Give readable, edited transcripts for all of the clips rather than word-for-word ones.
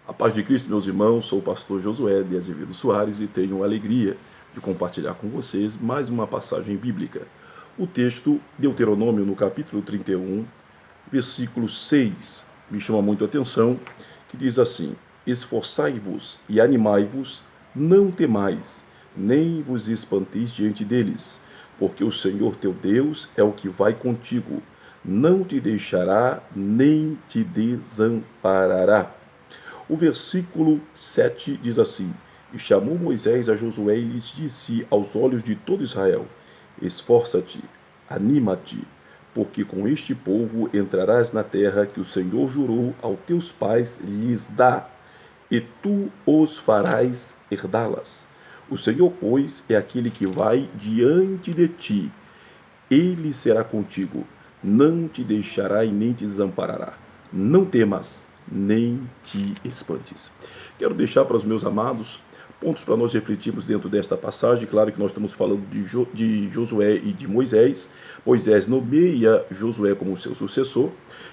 A paz de Cristo, meus irmãos, sou o pastor Josué de Azevedo Soares e tenho a alegria de compartilhar com vocês mais uma passagem bíblica. O texto, Deuteronômio, no capítulo 31, versículo 6, me chama muito a atenção, que diz assim: Esforçai-vos e animai-vos, não temais, nem vos espanteis diante deles, porque o Senhor teu Deus é o que vai contigo, não te deixará, nem te desamparará. O versículo 7 diz assim: E chamou Moisés a Josué e lhes disse aos olhos de todo Israel: Esforça-te, anima-te, porque com este povo entrarás na terra que o Senhor jurou aos teus pais lhes dar, e tu os farás herdá-las. O Senhor, pois, é aquele que vai diante de ti. Ele será contigo, não te deixará e nem te desamparará. Não temas, nem te espantes. Quero deixar para os meus amados pontos para nós refletirmos dentro desta passagem. Claro que nós estamos falando de Josué e de Moisés. Moisés nomeia Josué como seu sucessor.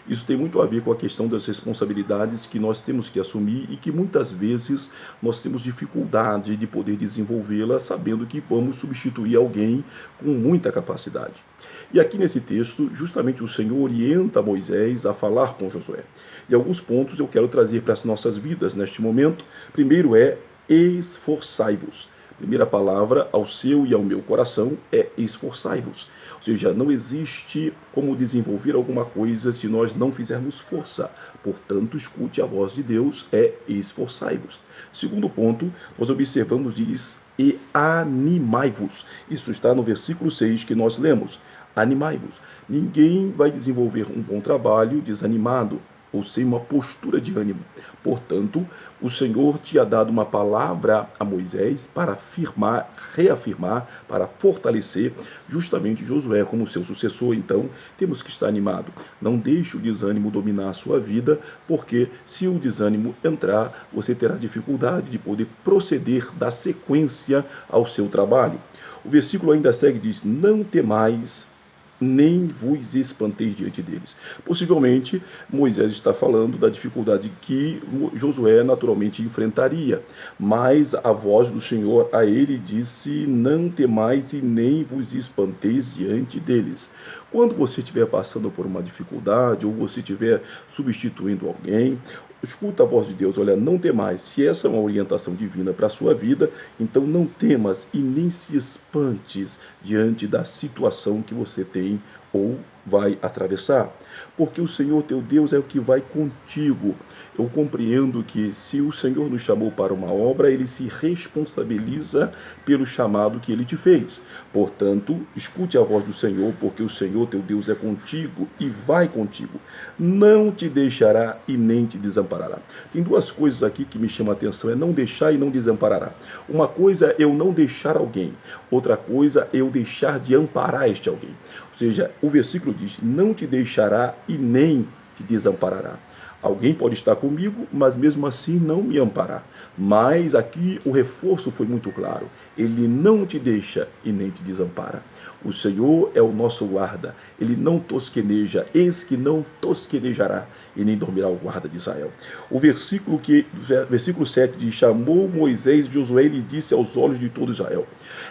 Isso tem muito a ver com a questão das responsabilidades que nós temos que assumir e que muitas vezes nós temos dificuldade de poder desenvolvê-la, sabendo que vamos substituir alguém com muita capacidade. E aqui nesse texto, justamente o Senhor orienta Moisés a falar com Josué. E alguns pontos eu quero trazer para as nossas vidas neste momento. Primeiro é esforçai-vos. Primeira palavra ao seu e ao meu coração é esforçai-vos. Ou seja, não existe como desenvolver alguma coisa se nós não fizermos força. Portanto, escute a voz de Deus, é esforçai-vos. Segundo ponto, nós observamos, diz, e animai-vos. Isso está no versículo 6 que nós lemos. Animai-vos. Ninguém vai desenvolver um bom trabalho desanimado ou sem uma postura de ânimo. Portanto, o Senhor tinha dado uma palavra a Moisés para afirmar, reafirmar, para fortalecer justamente Josué como seu sucessor. Então, temos que estar animado. Não deixe o desânimo dominar a sua vida, porque se o desânimo entrar, você terá dificuldade de poder proceder, dar sequência ao seu trabalho. O versículo ainda segue e diz: não temais, nem vos espanteis diante deles. Possivelmente, Moisés está falando da dificuldade que Josué naturalmente enfrentaria, mas a voz do Senhor a ele disse: não temais e nem vos espanteis diante deles. Quando você estiver passando por uma dificuldade, ou você estiver substituindo alguém, escuta a voz de Deus: olha, não temais. Se essa é uma orientação divina para a sua vida, então não temas e nem se espantes diante da situação que você tem ou vai atravessar, porque o Senhor teu Deus é o que vai contigo. Eu compreendo que se o Senhor nos chamou para uma obra, ele se responsabiliza pelo chamado que ele te fez. Portanto, escute a voz do Senhor, porque o Senhor teu Deus é contigo e vai contigo. Não te deixará e nem te desamparará. Tem duas coisas aqui que me chamam a atenção: é não deixar e não desamparará. Uma coisa é eu não deixar alguém, outra coisa é eu deixar de amparar este alguém. Ou seja, o versículo diz: não te deixará e nem te desamparará. Alguém pode estar comigo, mas mesmo assim não me amparar. Mas aqui o reforço foi muito claro: ele não te deixa e nem te desampara. O Senhor é o nosso guarda, ele não tosqueneja, eis que não tosquenejará e nem dormirá o guarda de Israel. O versículo 7 diz: chamou Moisés de Josué e lhe disse aos olhos de todo Israel.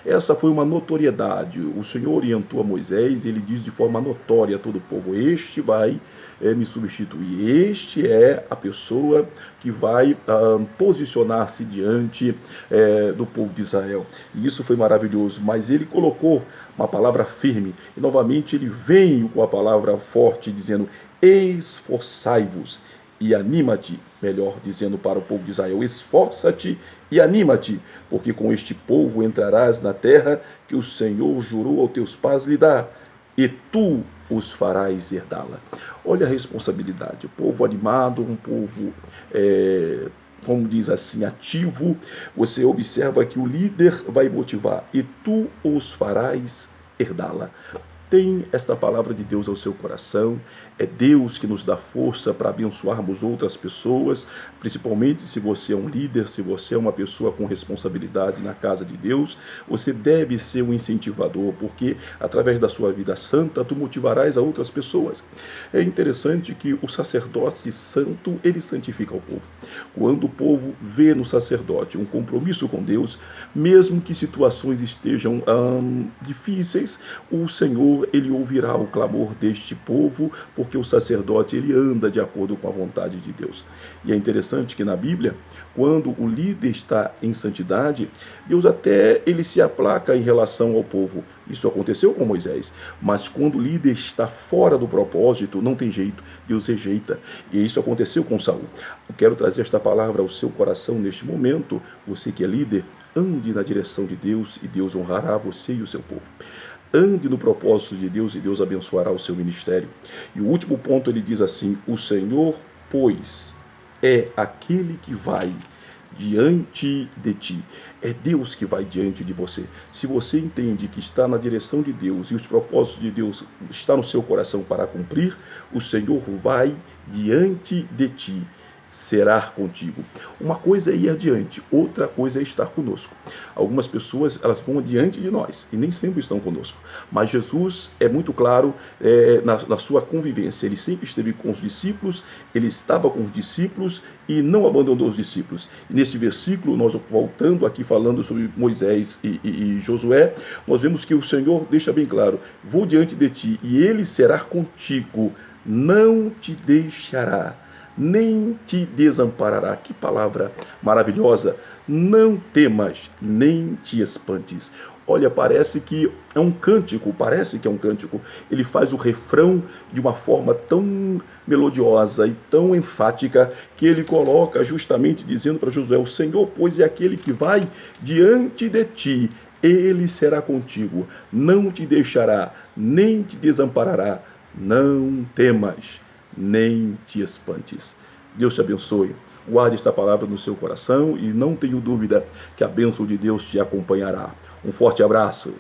Essa foi uma notoriedade. O Senhor orientou a Moisés e ele diz de forma notória a todo o povo: este vai me substituir, este é a pessoa que vai posicionar-se diante do povo de Israel. E isso foi maravilhoso, mas ele colocou uma palavra firme, e novamente ele vem com a palavra forte, dizendo: esforçai-vos e anima-te, melhor dizendo para o povo de Israel: esforça-te e anima-te, porque com este povo entrarás na terra que o Senhor jurou aos teus pais lhe dar, e tu os farás herdá-la. Olha a responsabilidade. O povo animado, um povo, como diz assim, ativo. Você observa que o líder vai motivar: e tu os farás herdá-la. Tem esta palavra de Deus ao seu coração, É Deus que nos dá força para abençoarmos outras pessoas, principalmente se você é um líder, se você é uma pessoa com responsabilidade na casa de Deus. Você deve ser um incentivador, porque através da sua vida santa, tu motivarás a outras pessoas. É interessante que o sacerdote santo, ele santifica o povo. Quando o povo vê no sacerdote um compromisso com Deus, mesmo que situações estejam difíceis, o Senhor, ele ouvirá o clamor deste povo, porque o sacerdote, ele anda de acordo com a vontade de Deus. E é interessante que na Bíblia, quando o líder está em santidade, Deus até ele se aplaca em relação ao povo. Isso aconteceu com Moisés, mas quando o líder está fora do propósito, não tem jeito, Deus rejeita. E isso aconteceu com Saul. Eu quero trazer esta palavra ao seu coração neste momento. Você que é líder, ande na direção de Deus e Deus honrará você e o seu povo. Ande no propósito de Deus e Deus abençoará o seu ministério. E o último ponto ele diz assim: o Senhor, pois, é aquele que vai diante de ti. É Deus que vai diante de você. Se você entende que está na direção de Deus e os propósitos de Deus estão no seu coração para cumprir, o Senhor vai diante de ti. Será contigo. Uma coisa é ir adiante, outra coisa é estar conosco. Algumas pessoas, elas vão adiante de nós e nem sempre estão conosco. Mas Jesus é muito claro na sua convivência. Ele sempre esteve com os discípulos, ele estava com os discípulos e não abandonou os discípulos. E neste versículo, nós voltando aqui falando sobre Moisés e Josué, nós vemos que o Senhor deixa bem claro: vou diante de ti e ele será contigo, não te deixará, nem te desamparará. Que palavra maravilhosa! Não temas, nem te espantes. Olha, parece que é um cântico, Ele faz o refrão de uma forma tão melodiosa e tão enfática que ele coloca justamente dizendo para Josué: o Senhor, pois, é aquele que vai diante de ti. Ele será contigo, não te deixará, nem te desamparará. Não temas, nem te espantes. Deus te abençoe. Guarde esta palavra no seu coração e não tenho dúvida que a bênção de Deus te acompanhará. Um forte abraço.